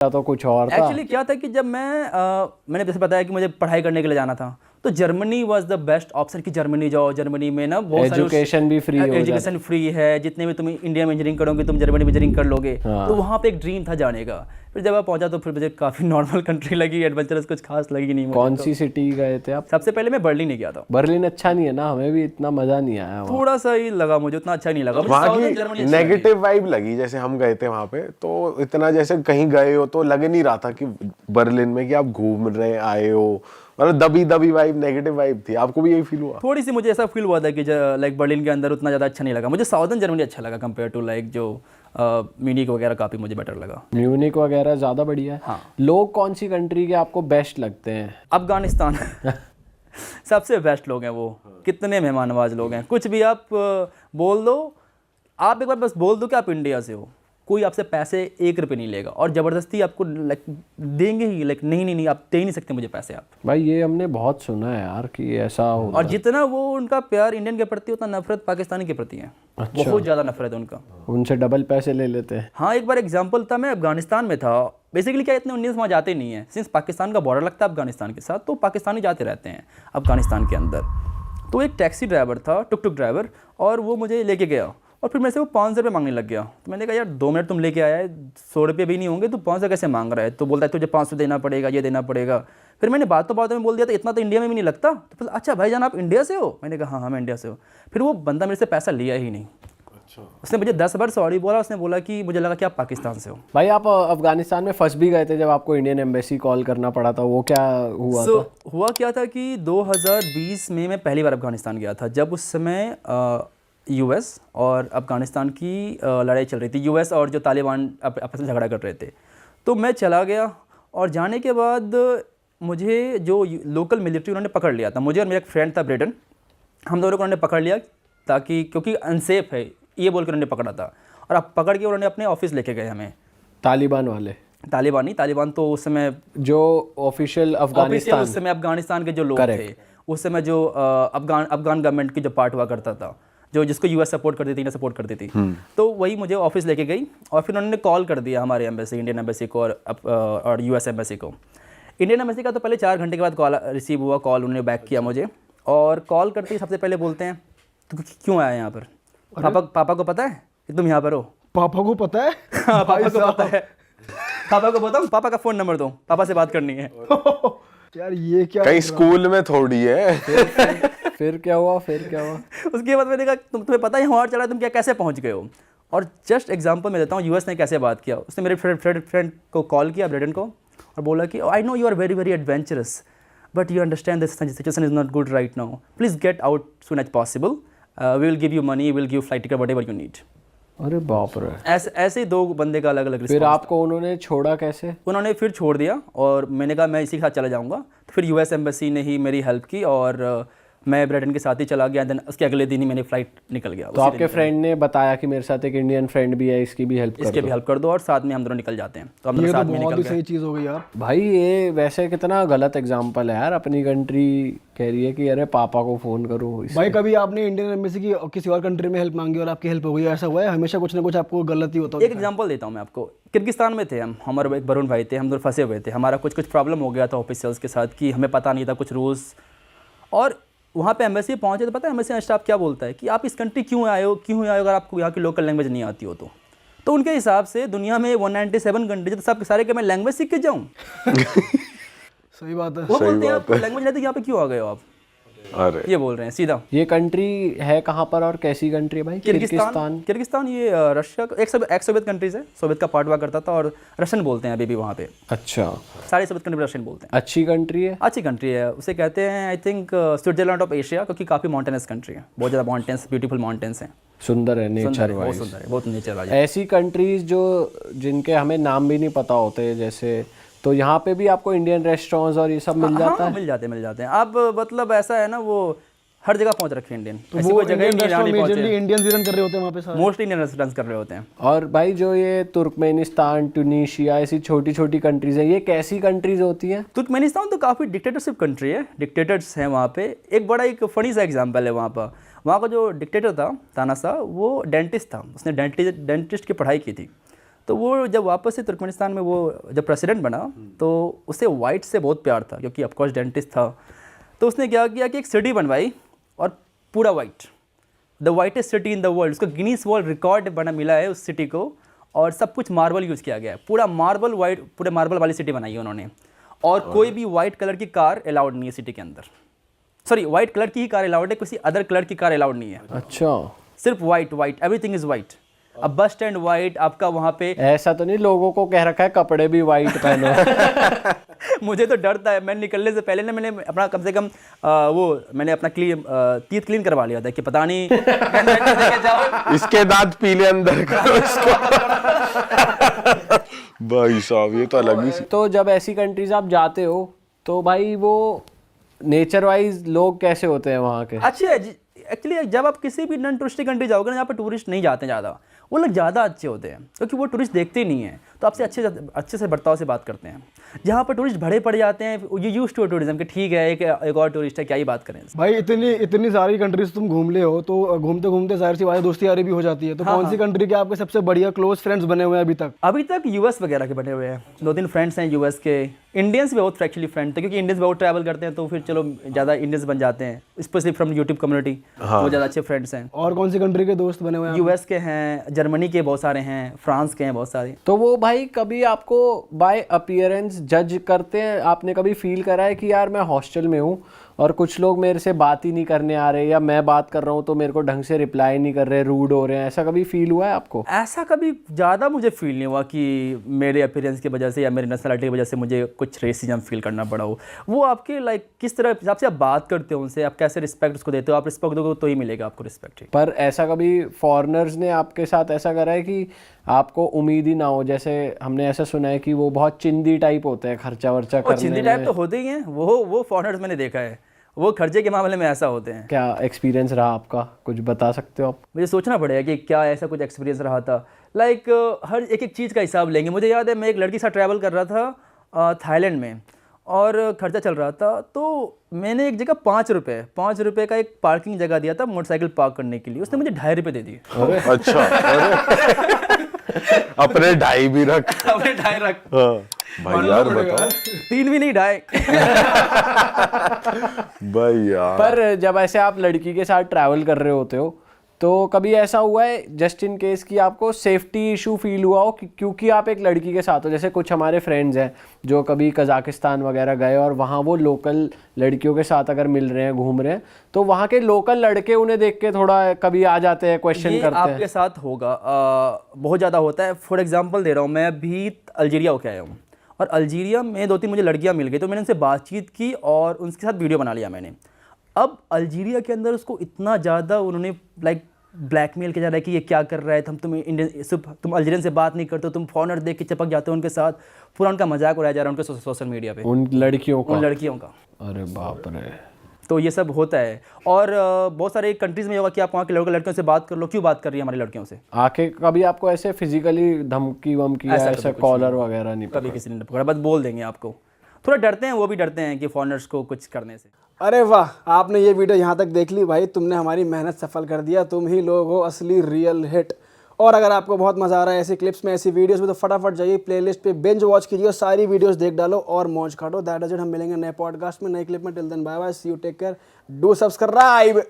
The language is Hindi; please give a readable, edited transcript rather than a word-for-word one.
तो कुछ और था। एक्चुअली क्या था कि जब मैंने जैसे बताया कि मुझे पढ़ाई करने के लिए जाना था, तो Germany was the best option कि जर्मनी जाओ। जर्मनी में ना बहुत सारे एजुकेशन भी फ्री हो जाती एजुकेशन फ्री है, जितने भी तुम इंडिया में इंजीनियरिंग करोगे तुम जर्मनी में इंजीनियरिंग कर लोगे। तो वहाँ पे एक ड्रीम था जाने का। फिर जब आप पहुंचा तो फिर मुझे काफ़ी नॉर्मल कंट्री लगी, एडवेंचरस कुछ खास लगी नहीं मुझे। कौन सी सिटी गए थे आप? सबसे पहले मैं बर्लिन गया था। बर्लिन अच्छा नहीं है ना, हमें भी इतना मजा नहीं आया वहाँ। थोड़ा सा ही लगा मुझे, उतना अच्छा नहीं लगा। वहाँ की नेगेटिव वाइब लगी। जैसे हम गए थे वहाँ पे तो इतना जैसे कहीं गए हो तो लग नहीं रहा था कि बर्लिन में कि आप घूम रहे आए हो, मतलब दबी दबी वाइब, नेगेटिव वाइब थी। आपको भी यही फील हुआ? थोड़ी सी मुझे ऐसा फील हुआ था कि लाइक बर्लिन के अंदर उतना ज़्यादा अच्छा नहीं लगा मुझे। साउदर्न जर्मनी अच्छा लगा कंपेयर टू लाइक जो म्यूनिक वगैरह, काफ़ी मुझे बेटर लगा। म्यूनिक वगैरह ज़्यादा बढ़िया है। हाँ। लोग कौन सी कंट्री के आपको बेस्ट लगते हैं? अफगानिस्तान सबसे बेस्ट लोग हैं वो। कितने मेहमान नवाज लोग हैं। कुछ भी आप बोल दो, आप एक बार बस बोल दो कि आप इंडिया से हो, कोई आपसे पैसे 1 रुपये नहीं लेगा और ज़बरदस्ती आपको लाइक देंगे ही। लाइक नहीं आप दे ही नहीं सकते मुझे पैसे आप। भाई ये हमने बहुत सुना है यार कि ऐसा होता और जितना वो उनका प्यार इंडियन के प्रति उतना नफरत पाकिस्तानी के प्रति है। अच्छा। बहुत ज़्यादा नफरत है उनका। उनसे डबल पैसे ले लेते हैं। हाँ, एक बार एग्जाम्पल था, मैं अफगानिस्तान में था। बेसिकली क्या, इतने इंडियंस वहाँ जाते नहीं है, सिंस पाकिस्तान का बॉर्डर लगता है अफगानिस्तान के साथ, तो पाकिस्तानी जाते रहते हैं अफगानिस्तान के अंदर। तो एक टैक्सी ड्राइवर था, टुक टुक ड्राइवर, और वो मुझे लेके गया और फिर मेरे से वो 500 रुपये मांगने लग गया। तो मैंने कहा यार 2 मिनट तुम लेके आया है, 100 रुपये भी नहीं होंगे, तो 500 कैसे मांग रहा है? तो बोलता है तुझे 500 देना पड़ेगा, ये देना पड़ेगा। फिर मैंने बातों में बोल दिया था इतना तो इंडिया में भी नहीं लगता। तो बोला अच्छा भाईजान आप इंडिया से हो? मैंने कहा हाँ मैं इंडिया से हूँ। फिर वो बंदा मेरे से पैसा लिया ही नहीं। अच्छा। उसने मुझे 10 बार सॉरी बोला। उसने बोला कि मुझे लगा कि आप पाकिस्तान से हो। भाई आप अफगानिस्तान में फंस भी गए थे जब आपको इंडियन एम्बेसी कॉल करना पड़ा था, वो क्या हुआ था? हुआ क्या था कि 2020 में मैं पहली बार अफगानिस्तान गया था, जब उस समय यूएस और अफगानिस्तान की लड़ाई चल रही थी। यूएस और जो तालिबान आपस में झगड़ा कर रहे थे। तो मैं चला गया और जाने के बाद मुझे जो लोकल मिलिट्री उन्होंने पकड़ लिया था, मुझे और मेरा एक फ्रेंड था ब्रेडन, हम दोनों को उन्होंने पकड़ लिया ताकि, क्योंकि अनसेफ है ये बोल कर उन्होंने पकड़ा था। और अब पकड़ के उन्होंने अपने ऑफिस लेके गए हमें। तालिबान वाले? तालिबान नहीं, तालिबान तो उस समय जो ऑफिशियल अफगानिस्तान, उस समय अफगानिस्तान के जो लोग थे, उस समय जो अफगान गवर्नमेंट की जो पार्ट हुआ करता था, जो जिसको यूएस सपोर्ट करती थी, इंडिया सपोर्ट करती थी, तो वही मुझे ऑफिस लेके गई और फिर उन्होंने कॉल कर दिया हमारे एम्बेसी, इंडियन एम्बेसी को और यूएस एम्बेसी को। इंडियन एम्बेसी का तो पहले 4 घंटे के बाद कॉल रिसीव हुआ, कॉल उन्होंने बैक किया मुझे। और कॉल करते ही सबसे पहले बोलते हैं तो क्यों आया यहाँ पर? पापा को पता है कि तुम यहाँ पर हो? पापा को पता है? हाँ, पापा को पता है। पापा को बताओ, पापा का फ़ोन नंबर दो, पापा से बात करनी है। यार ये क्या, कहीं स्कूल में थोड़ी है। फिर क्या हुआ? उसके बाद मैंने कहा तुम्हें पता है यहाँ चला, तुम क्या कैसे पहुँच गए हो? और जस्ट एग्जांपल मैं देता हूँ यूएस ने कैसे बात किया। उसने मेरे फ्रेंड को कॉल किया, ब्रेडन को, और बोला कि I know you are very very adventurous but you understand this situation is not good right now, please get out soon as possible, we will give you money, will give flight ticket, whatever you need. अरे बाप रे। ऐसे ही 2 बंदे का अलग अलग। फिर आपको उन्होंने छोड़ा कैसे? उन्होंने फिर छोड़ दिया और मैंने कहा मैं इसी के साथ चला जाऊँगा। तो फिर यूएस एम्बेसी ने ही मेरी हेल्प की और मैं ब्रेडन के साथ ही चला गया। देन उसके अगले दिन ही मैंने फ्लाइट निकल गया। तो आपके फ्रेंड ने बताया कि मेरे साथ एक इंडियन फ्रेंड भी है, इसकी भी हेल्प कर दो और साथ में हम दोनों निकल जाते हैं। तो हम दोनों साथ में निकल गए। सही चीज़ हो गई यार। भाई ये वैसे कितना गलत एग्जाम्पल है यार। अपनी कंट्री कह रही है कि अरे पापा को फ़ोन करो। भाई कभी आपने इंडियन एम्बेसी की किसी और कंट्री में हेल्प मांगी और आपकी हेल्प हो गई, ऐसा हुआ है? हमेशा कुछ ना कुछ आपको गलती होता है। एक एग्जांपल देता हूँ मैं आपको। किर्गिस्तान में थे हम, हमारे एक वरुण भाई थे, हम दोनों फंसे हुए थे। हमारा कुछ प्रॉब्लम हो गया था ऑफिशियल्स के साथ कि हमें पता नहीं था कुछ रूल्स। और वहाँ पे एम्बेसी पहुँचे तो पता है एम्बेसी स्टाफ क्या बोलता है कि आप इस कंट्री क्यों आए हो अगर आपको यहाँ की लोकल लैंग्वेज नहीं आती हो तो उनके हिसाब से दुनिया में 197 कंट्री तो सब सारे के मैं लैंग्वेज सीख के जाऊँ। सही बात है। वो बोलते हैं आप लैंग्वेज नहीं आती, यहाँ पे क्यों आ गए हो आप? अरे ये बोल रहे हैं सीधा। ये कंट्री है कहाँ पर और कैसी कंट्री है भाई? किर्गिस्तान ये रशिया का एक सोवियत कंट्रीज है, सोवियत का पार्ट हुआ करता था और रशियन बोलते हैं अभी भी वहाँ पे। अच्छा। सारे सोवियत कंट्री रशियन बोलते हैं। अच्छी कंट्री है? अच्छी कंट्री है, उसे कहते हैं I think Switzerland of Asia, क्योंकि काफ़ी माउंटेनस कंट्री है, बहुत ज़्यादा माउंटेन्स, ब्यूटीफुल माउंटेन्स हैं। सुंदर है नेचर वाइज। बहुत सुंदर है, बहुत नेचर वाइज। ऐसी कंट्रीज जो जिनके हमें नाम भी नहीं पता होते, जैसे तो यहाँ पे भी आपको इंडियन रेस्टोरेंट्स और ये सब मिल जाता है? मिल जाते हैं। अब मतलब ऐसा है ना, वो हर जगह पहुंच रखे इंडियन, तो ऐसी कोई जगह नहीं जहाँ नहीं पहुंचे। इंडियन रन कर रहे होते हैं वहाँ पे सारे, मोस्टली इंडियन रेस्टोरेंट्स कर रहे होते हैं। और भाई जो ये तुर्कमेनिस्तान, ट्यूनीशिया ऐसी छोटी छोटी कंट्रीज हैं, ये कैसी कंट्रीज होती हैं? तुर्कमेनिस्तान तो काफ़ी डिक्टेटरशिप कंट्री है, डिक्टेटर्स हैं वहाँ पे। एक फनी सा एग्जाम्पल है वहाँ का जो डिक्टेटर था तानाशाह, वो डेंटिस्ट था, उसने डेंटिस्ट की पढ़ाई की थी। तो वो जब वापस से तुर्कमेनिस्तान में वो जब प्रेसिडेंट बना तो उसे वाइट से बहुत प्यार था, क्योंकि ऑफकोर्स डेंटिस्ट था। तो उसने क्या किया कि एक सिटी बनवाई और पूरा white, the whitest city in the world, उसको गिनीज वर्ल्ड रिकॉर्ड बना मिला है उस सिटी को। और सब कुछ मार्बल यूज़ किया गया है, पूरा मार्बल वाइट, पूरे मार्बल वाली सिटी बनाई है उन्होंने। और कोई भी वाइट कलर की कार अलाउड नहीं है सिटी के अंदर। सॉरी, वाइट कलर की ही कार अलाउड है, किसी अदर कलर की कार अलाउड नहीं है। अच्छा, सिर्फ वाइट, एवरीथिंग इज वाइट। अब बस स्टैंड वाइट, आपका वहाँ पे ऐसा तो नहीं लोगों को कह रखा है कपड़े भी वाइट पहनो? मुझे तो डर था, मैं निकलने से पहले ना मैंने अपना कम से कम मैंने अपना टीथ क्लीन करवा लिया था कि पता नहीं इसके दांत पीले अंदर करो इसको। भाई साहब ये तो अलग ही तो जब ऐसी कंट्रीज आप जाते हो तो भाई वो नेचर वाइज लोग कैसे होते हैं वहाँ के? अच्छे एक्चुअली जब आप किसी भी नॉन टूरिस्टिक कंट्री जाओगे ना, जहाँ पर टूरिस्ट नहीं जाते ज़्यादा, वो लोग ज़्यादा अच्छे होते हैं, क्योंकि वो टूरिस्ट देखते ही नहीं हैं, तो आपसे अच्छे से बर्ताव से बात करते हैं। जहाँ पर टूरिस्ट भरे पड़ जाते हैं, ये यूज टू टूरिज्म कि ठीक है एक और टूरिस्ट है, क्या ही बात करें। भाई इतनी सारी कंट्रीज तुम घूम ले हो, तो घूमते घूमते जाहिर सी बात है दोस्ती यारी भी हो जाती है। तो कौन सी कंट्री के आपके सबसे बढ़िया क्लोज फ्रेंड्स बने हुए हैं अभी तक? अभी तक यूएस वगैरह के बने हुए हैं, 2-3 फ्रेंड्स हैं यूएस के। इंडियंस भी बहुत एक्चुअली फ्रेंड थे, क्योंकि इंडियंस बहुत ट्रैवल करते हैं, तो फिर चलो ज़्यादा इंडियंस बन जाते हैं, स्पेशली फ्रॉम यूट्यूब कम्युनिटी, वो ज़्यादा अच्छे फ्रेंड्स हैं। और कौन सी कंट्री के दोस्त बने हुए हैं? यूएस के हैं, जर्मनी के बहुत सारे हैं, फ्रांस के हैं बहुत सारे। तो वो भाई कभी आपको बाय अपीयरेंस जज करते हैं? आपने कभी फील करा है कि यार मैं हॉस्टल में हूँ और कुछ लोग मेरे से बात ही नहीं करने आ रहे, या मैं बात कर रहा हूँ तो मेरे को ढंग से रिप्लाई नहीं कर रहे, रूड हो रहे हैं, ऐसा कभी फील हुआ है आपको? ऐसा कभी ज़्यादा मुझे फील नहीं हुआ कि मेरे अपीयरेंस की वजह से या मेरी नेशनलिटी की वजह से मुझे कुछ रेसिज्म फील करना पड़ा हो। वो आपके लाइक किस तरह हिसाब से आप बात करते हो उनसे, आप कैसे रिस्पेक्ट उसको देते हो, आप रिस्पेक्ट दोगे तो ही मिलेगा आपको रिस्पेक्ट। पर ऐसा कभी फॉरेनर्स ने आपके साथ ऐसा करा है कि आपको उम्मीद ही ना हो? जैसे हमने ऐसा सुना है कि वो बहुत चिंदी टाइप होते हैं, खर्चा वर्चा करने चिंदी टाइप तो होते ही हैं वो फॉरेनर्स मैंने देखा है, वो खर्चे के मामले में ऐसा होते हैं। क्या एक्सपीरियंस रहा आपका, कुछ बता सकते हो आप? मुझे सोचना पड़ेगा कि क्या ऐसा कुछ एक्सपीरियंस रहा था। लाइक हर एक चीज़ का हिसाब लेंगे। मुझे याद है मैं एक लड़की के साथ ट्रैवल कर रहा था थाईलैंड में, और खर्चा चल रहा था, तो मैंने एक जगह 5 रुपये का एक पार्किंग जगह दिया था मोटरसाइकिल पार्क करने के लिए, उसने मुझे 2.5 रुपये दे दिए। अच्छा, अपने 2.5 भी रख, अपने 2.5 रख। हाँ, भाई यार बताओ। 3 भी नहीं, 2.5। भाई यार, पर जब ऐसे आप लड़की के साथ ट्रैवल कर रहे होते हो तो कभी ऐसा हुआ है जस्ट इन केस कि आपको सेफ्टी इशू फील हुआ हो क्योंकि आप एक लड़की के साथ हो? जैसे कुछ हमारे फ्रेंड्स हैं जो कभी कजाकिस्तान वगैरह गए और वहाँ वो लोकल लड़कियों के साथ अगर मिल रहे हैं, घूम रहे हैं, तो वहाँ के लोकल लड़के उन्हें देख के थोड़ा कभी आ जाते हैं, क्वेश्चन करते हैं। आपके साथ होगा, बहुत ज़्यादा होता है। फॉर एग्जाम्पल दे रहा हूँ, मैं अभी अल्जीरिया होके आया हूँ, और अल्जीरिया में 2-3 मुझे लड़कियाँ मिल गई, तो मैंने उनसे बातचीत की और उनके साथ वीडियो बना लिया मैंने। अब अल्जीरिया के अंदर उसको इतना ज़्यादा उन्होंने लाइक ब्लैकमेल किया जा रहा है कि ये क्या कर रहा है, तुम अल्जीरियन से बात नहीं करते हो, तुम फॉरेनर देख के चिपक जाते हो उनके साथ, पूरा उनका मजाक उड़ाया जा रहा है उनके सोशल मीडिया पे, उन लड़कियों का। अरे बाप रे। तो ये सब होता है। और बहुत सारे कंट्रीज़ में होगा कि आप वहाँ के लड़कियों से बात कर लो, क्यों बात कर रही है हमारी लड़कियों से? आके कभी आपको ऐसे फिजिकली धमकी वमकी ऐसा कॉलर वगैरह नहीं? कभी किसी ने पकड़ा, बस बोल देंगे आपको। थोड़ा डरते हैं, वो भी डरते हैं कि फॉरेनर्स को कुछ करने से। अरे वाह, आपने ये वीडियो यहाँ तक देख ली भाई, तुमने हमारी मेहनत सफल कर दिया, तुम ही लोग हो असली रियल हिट। और अगर आपको बहुत मज़ा आ रहा है ऐसी क्लिप्स में, ऐसी वीडियोस में, तो फटाफट जाइए प्लेलिस्ट पे बिंज वॉच कीजिए और सारी वीडियोस देख डालो और मौज काटो। That is it. हम मिलेंगे नए पॉडकास्ट में, नए क्लिप में। Till then bye bye, see you, take care, do subscribe.